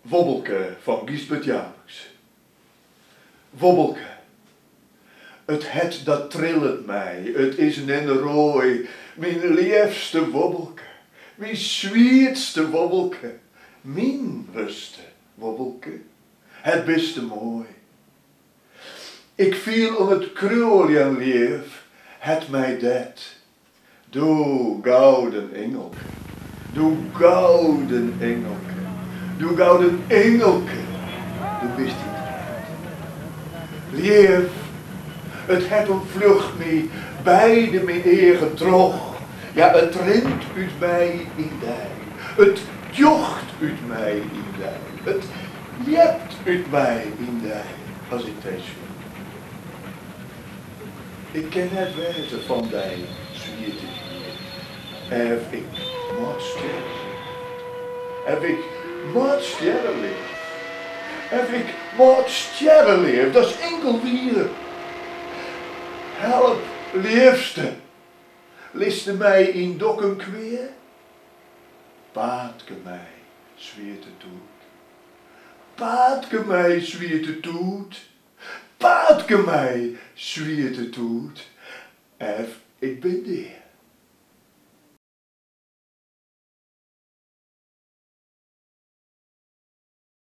Wobbelke van Giesbert Jabers. Wobbelke, het dat trillet mij, het is nen rooi, mijn liefste wobbelke, mijn zwietste wobbelke, mijn beste wobbelke, het beste mooi. Ik viel om het kruljen lief, het mij det, doe gouden engelke, doe gouden engelke. Du gouden engelke, du wist niet het. Lief, het het ontvlucht mij, beide mijn eigen trog. Ja, het rent uit mij in dij. Het jocht uit mij in dij. Het jept uit mij in dij, als ik deze vind. Ik ken het wezen van dij, zwierte hier. Heb ik wat sterren. Heb ik wat sterrenleef. Heb ik wat sterrenleef. Dat is enkel weer. Help, liefste. Liste mij in dokken kweer. Paatke mij, zwierte toet. Paatke mij, zwierte toet. Paatke mij, zwierte toet. Ik ben die.